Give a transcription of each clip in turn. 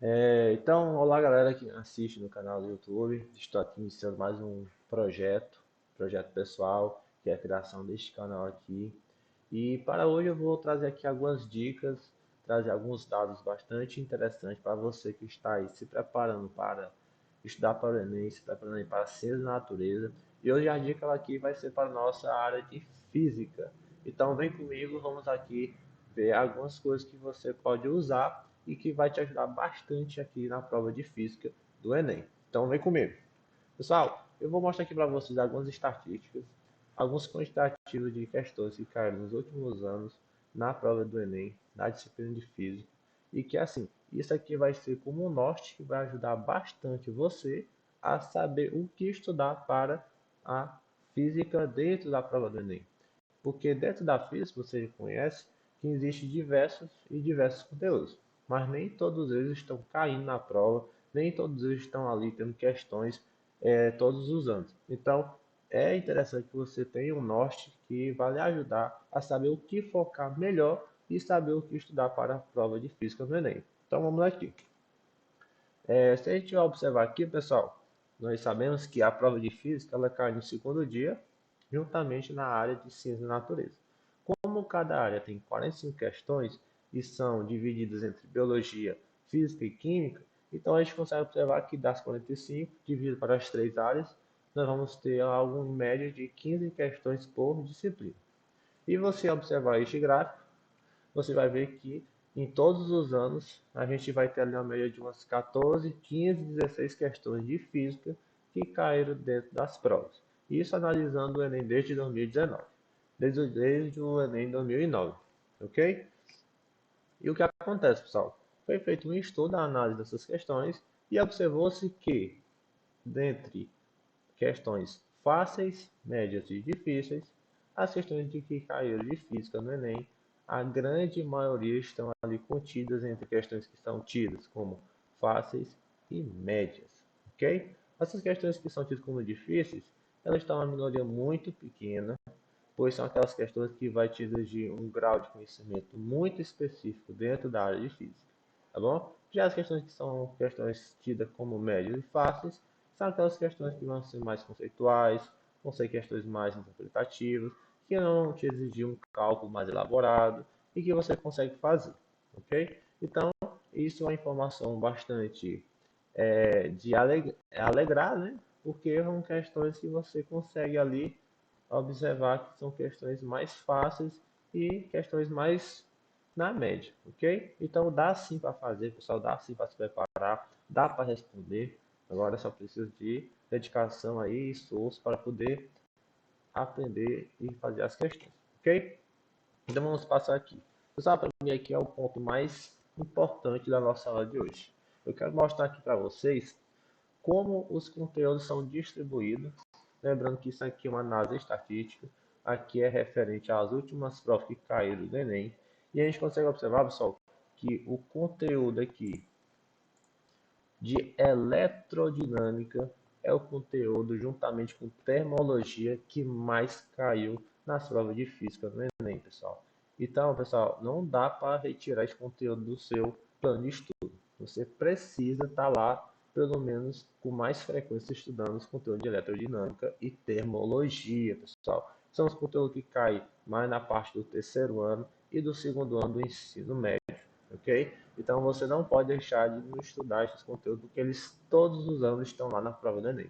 Então, olá galera que assiste no canal do YouTube. Estou aqui iniciando mais um projeto pessoal, que é a criação deste canal aqui. E para hoje eu vou trazer aqui algumas dicas, trazer alguns dados bastante interessantes para você que está aí se preparando para estudar para o Enem, se preparando aí para a ciência da natureza. E hoje a dica ela aqui vai ser para a nossa área de física. Então vem comigo, vamos aqui ver algumas coisas que você pode usar e que vai te ajudar bastante aqui na prova de física do Enem. Então vem comigo. Pessoal, eu vou mostrar aqui para vocês algumas estatísticas, alguns quantitativos de questões que caíram nos últimos anos na prova do Enem, na disciplina de física, e que assim, isso aqui vai ser como um norte que vai ajudar bastante você a saber o que estudar para a física dentro da prova do Enem. Porque dentro da física você conhece que existem diversos conteúdos, mas nem todos eles estão caindo na prova, nem todos eles estão ali tendo questões todos os anos. Então é interessante que você tenha um norte que vai lhe ajudar a saber o que focar melhor e saber o que estudar para a prova de física no Enem. Então vamos aqui. Se a gente observar aqui, pessoal, nós sabemos que a prova de física ela cai no segundo dia, juntamente na área de ciência da natureza. Como cada área tem 45 questões e são divididas entre biologia, física e química, então a gente consegue observar que das 45, dividido para as três áreas, nós vamos ter algo em média de 15 questões por disciplina. E você observar este gráfico, você vai ver que em todos os anos a gente vai ter ali uma média de umas 14, 15, 16 questões de física que caíram dentro das provas. Isso analisando o Enem desde 2019, desde o Enem 2009, ok? E o que acontece, pessoal? Foi feito um estudo, a análise dessas questões e observou-se que, dentre questões fáceis, médias e difíceis, as questões de que caíram de física no Enem, a grande maioria estão ali contidas entre questões que são tidas como fáceis e médias, ok? Essas questões que são tidas como difíceis, elas estão uma minoria muito pequena, pois são aquelas questões que vai te exigir um grau de conhecimento muito específico dentro da área de física, tá bom? Já as questões que são questões tidas como médias e fáceis, são aquelas questões que vão ser mais conceituais, vão ser questões mais interpretativas, que não vão te exigir um cálculo mais elaborado e que você consegue fazer, ok? Então, isso é uma informação bastante de alegrar, né? Porque são questões que você consegue ali observar que são questões mais fáceis e questões mais na média, ok? Então dá sim para fazer, pessoal, dá sim para se preparar, dá para responder. Agora só precisa de dedicação aí e esforço para poder aprender e fazer as questões, ok? Então vamos passar aqui. Pessoal, para mim aqui é o ponto mais importante da nossa aula de hoje. Eu quero mostrar aqui para vocês como os conteúdos são distribuídos. Lembrando que isso aqui é uma análise estatística, aqui é referente às últimas provas que caíram do Enem. E a gente consegue observar, pessoal, que o conteúdo aqui de eletrodinâmica é o conteúdo, juntamente com termologia, que mais caiu nas provas de física do Enem, pessoal. Então, pessoal, não dá para retirar esse conteúdo do seu plano de estudo. Você precisa estar lá, pelo menos com mais frequência, estudando os conteúdos de eletrodinâmica e termologia, pessoal. São os conteúdos que caem mais na parte do terceiro ano e do segundo ano do ensino médio, ok? Então você não pode deixar de estudar esses conteúdos, porque eles todos os anos estão lá na prova do Enem.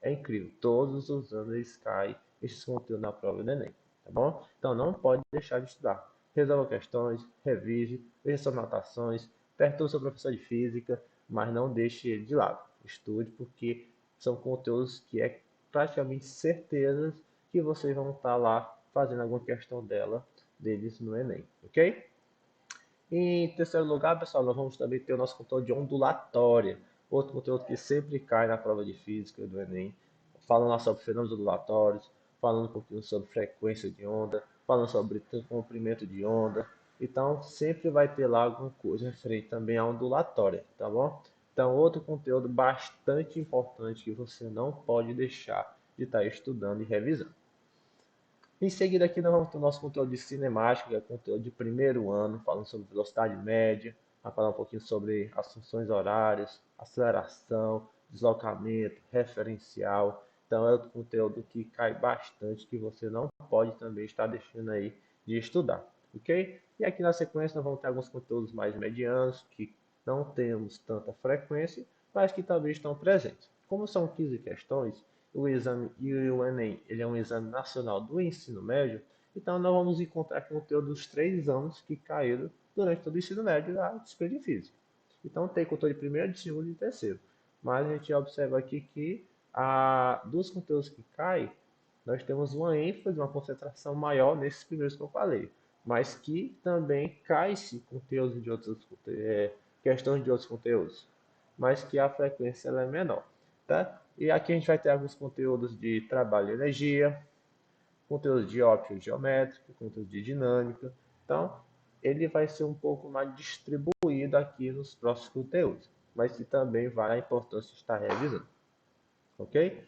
É incrível, todos os anos eles caem esses conteúdos na prova do Enem, tá bom? Então não pode deixar de estudar. Resolva questões, revise, veja suas anotações, perturbe seu professor de física, mas não deixe ele de lado. Estude, porque são conteúdos que é praticamente certeza que vocês vão estar lá fazendo alguma questão deles no Enem, ok? Em terceiro lugar, pessoal, nós vamos também ter o nosso conteúdo de ondulatória, outro conteúdo que sempre cai na prova de física do Enem, falando lá sobre fenômenos ondulatórios, falando um pouquinho sobre frequência de onda, falando sobre comprimento de onda. Então, sempre vai ter lá alguma coisa referente também à ondulatória, tá bom? Então, outro conteúdo bastante importante que você não pode deixar de estar estudando e revisando. Em seguida aqui nós vamos ter o nosso conteúdo de cinemática, que é conteúdo de primeiro ano, falando sobre velocidade média, vai falar um pouquinho sobre as funções horárias, aceleração, deslocamento, referencial. Então é outro conteúdo que cai bastante, que você não pode também estar deixando aí de estudar, ok? E aqui na sequência nós vamos ter alguns conteúdos mais medianos, que não temos tanta frequência, mas que também estão presentes. Como são 15 questões, o exame e o Enem, ele é um exame nacional do ensino médio, então nós vamos encontrar conteúdo dos 3 anos que caíram durante todo o ensino médio da disciplina de física. Então tem conteúdo de primeiro, de segundo e de terceiro. Mas a gente observa aqui que dos conteúdos que caem, nós temos uma ênfase, uma concentração maior nesses primeiros que eu falei, mas que também cai-se conteúdos de outros, questões de outros conteúdos, mas que a frequência ela é menor, tá? E aqui a gente vai ter alguns conteúdos de trabalho e energia, conteúdo de óptica geométrica, conteúdo de dinâmica. Então, ele vai ser um pouco mais distribuído aqui nos próximos conteúdos, mas que também vale a importância de estar revisando, ok?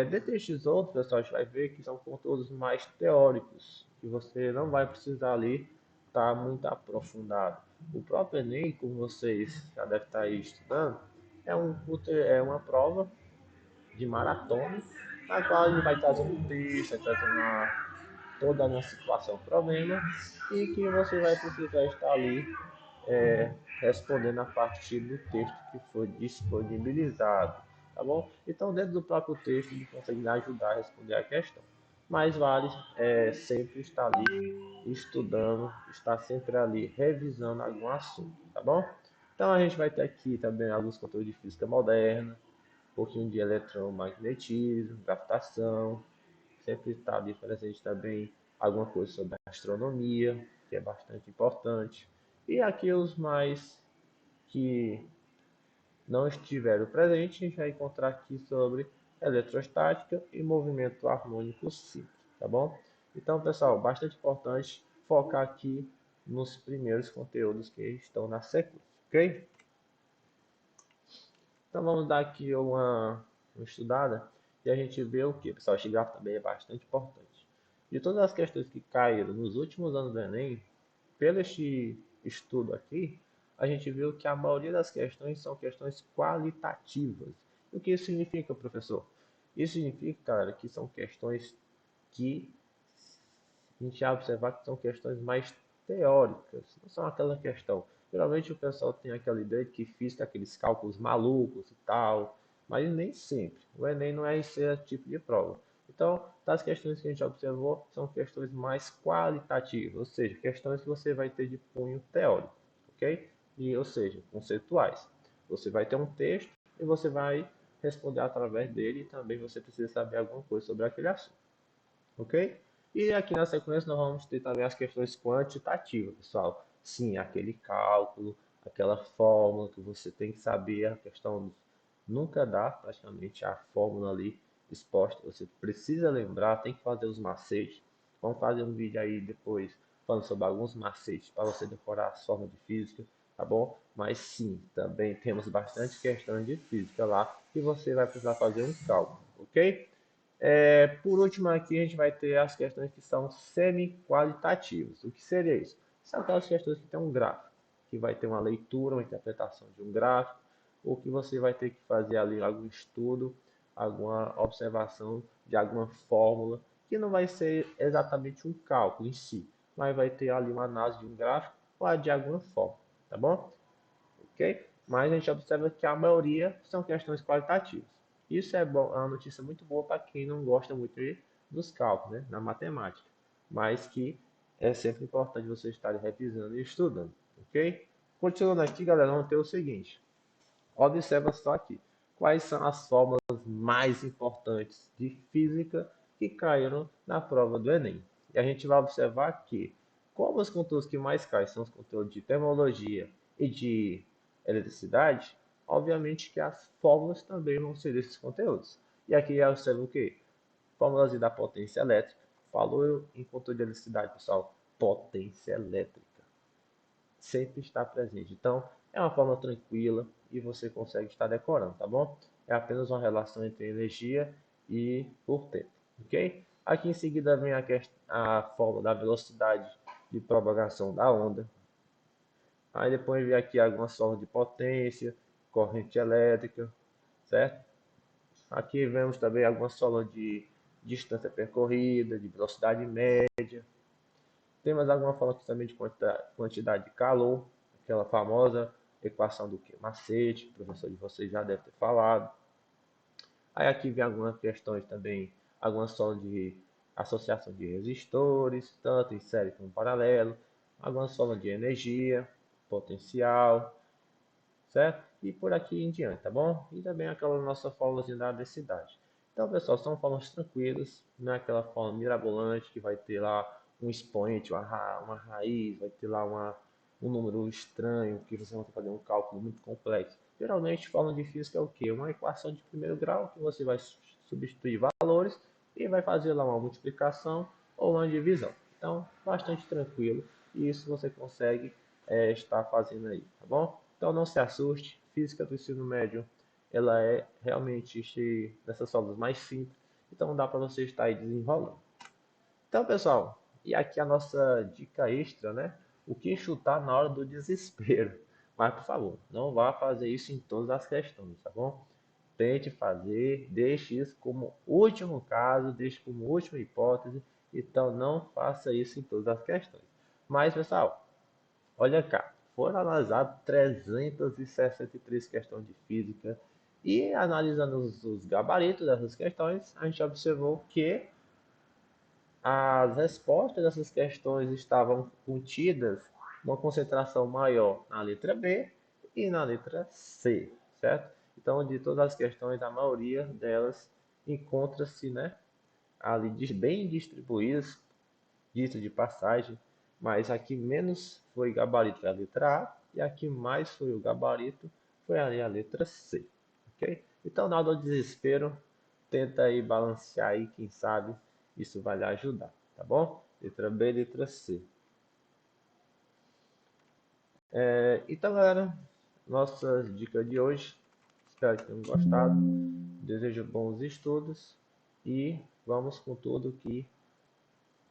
Dentre estes outros, pessoal, a gente vai ver que são conteúdos mais teóricos, que você não vai precisar ali estar muito aprofundado. O próprio Enem, como vocês já devem estar aí estudando, é uma prova de maratona, na qual ele vai trazer um texto, vai trazer toda uma situação, problema, e que você vai precisar estar ali respondendo a partir do texto que foi disponibilizado, tá bom? Então, dentro do próprio texto, ele consegue lhe ajudar a responder a questão. Mas vale sempre estar ali estudando, estar sempre ali revisando algum assunto, tá bom? Então, a gente vai ter aqui também alguns conteúdos de física moderna, um pouquinho de eletromagnetismo, gravitação, sempre está ali presente também alguma coisa sobre astronomia, que é bastante importante. E aqui os mais que não estiveram presentes, a gente vai encontrar aqui sobre eletrostática e movimento harmônico simples, tá bom? Então, pessoal, bastante importante focar aqui nos primeiros conteúdos que estão na sequência, ok? Então vamos dar aqui uma estudada e a gente vê o que, pessoal. Este gráfico também é bastante importante. De todas as questões que caíram nos últimos anos do Enem, pelo este estudo aqui, a gente viu que a maioria das questões são questões qualitativas. O que isso significa, professor? Isso significa, cara, que são questões que a gente vai observar que são questões mais teóricas, não são aquela questão. Geralmente o pessoal tem aquela ideia de que física é aqueles cálculos malucos e tal, mas nem sempre. O Enem não é esse tipo de prova. Então, das questões que a gente observou, são questões mais qualitativas, ou seja, questões que você vai ter de cunho teórico, ok? Ou seja, conceituais. Você vai ter um texto e você vai responder através dele e também você precisa saber alguma coisa sobre aquele assunto, ok? E aqui na sequência nós vamos ter também as questões quantitativas, pessoal. Sim, aquele cálculo, aquela fórmula que você tem que saber, a questão nunca dá praticamente a fórmula ali exposta. Você precisa lembrar, tem que fazer os macetes. Vamos fazer um vídeo aí depois falando sobre alguns macetes para você decorar as formas de física, tá bom? Mas sim, também temos bastante questões de física lá que você vai precisar fazer um cálculo, ok? Por último, aqui a gente vai ter as questões que são semi-qualitativas. O que seria isso? São aquelas questões que tem um gráfico, que vai ter uma leitura, uma interpretação de um gráfico, ou que você vai ter que fazer ali algum estudo, alguma observação de alguma fórmula, que não vai ser exatamente um cálculo em si, mas vai ter ali uma análise de um gráfico ou de alguma forma, tá bom? Ok? Mas a gente observa que a maioria são questões qualitativas. Isso é bom, é uma notícia muito boa para quem não gosta muito dos cálculos, né, na matemática, mas que é sempre importante você estar revisando e estudando, ok? Continuando aqui, galera, vamos ter o seguinte. Observa só aqui. Quais são as fórmulas mais importantes de física que caíram na prova do Enem? E a gente vai observar que, como os conteúdos que mais caem são os conteúdos de termologia e de eletricidade, obviamente que as fórmulas também vão ser desses conteúdos. E aqui eu observo o quê? Fórmulas da potência elétrica. Falou em conteúdo de eletricidade, pessoal. Potência elétrica sempre está presente. Então, é uma forma tranquila e você consegue estar decorando, tá bom? É apenas uma relação entre energia e por tempo, ok? Aqui em seguida vem a fórmula da velocidade de propagação da onda. Aí depois vem aqui algumas formas de potência, corrente elétrica, certo? Aqui vemos também algumas formas de distância percorrida, de velocidade média. Temos alguma forma aqui também de quantidade de calor, aquela famosa equação do que? Macete, o professor de vocês já deve ter falado. Aí aqui vem algumas questões também, algumas formas de associação de resistores, tanto em série como paralelo, algumas formas de energia, potencial, certo? E por aqui em diante, tá bom? E também aquela nossa fórmula da densidade. Então, pessoal, são formas tranquilas, não é aquela forma mirabolante que vai ter lá um expoente, uma raiz, vai ter lá um número estranho, que você vai fazer um cálculo muito complexo. Geralmente, forma de física é o quê? Uma equação de primeiro grau que você vai substituir valores e vai fazer lá uma multiplicação ou uma divisão. Então, bastante tranquilo e isso você consegue estar fazendo aí, tá bom? Então não se assuste, física do ensino médio, ela é realmente dessas aulas mais simples, então dá para você estar aí desenrolando. Então, pessoal, e aqui a nossa dica extra, né? O que chutar na hora do desespero. Mas, por favor, não vá fazer isso em todas as questões, tá bom? Tente fazer, deixe isso como último caso, deixe como última hipótese, então não faça isso em todas as questões. Mas, pessoal, olha cá, foram analisadas 363 questões de física e analisando os gabaritos dessas questões, a gente observou que as respostas dessas questões estavam contidas uma concentração maior na letra B e na letra C, certo? Então, de todas as questões, a maioria delas encontra-se, né, ali bem distribuídas, dito de passagem, mas a que menos foi gabarito é a letra A e a que mais foi o gabarito foi ali a letra C, ok? Então, na hora do desespero, tenta aí balancear aí, quem sabe isso vai lhe ajudar, tá bom? Letra B, letra C. Então, galera, nossas dicas de hoje. Espero que tenham gostado. Desejo bons estudos e vamos com tudo que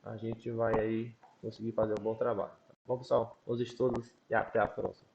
a gente vai aí conseguir fazer um bom trabalho. Bom, pessoal, bons estudos e até a próxima.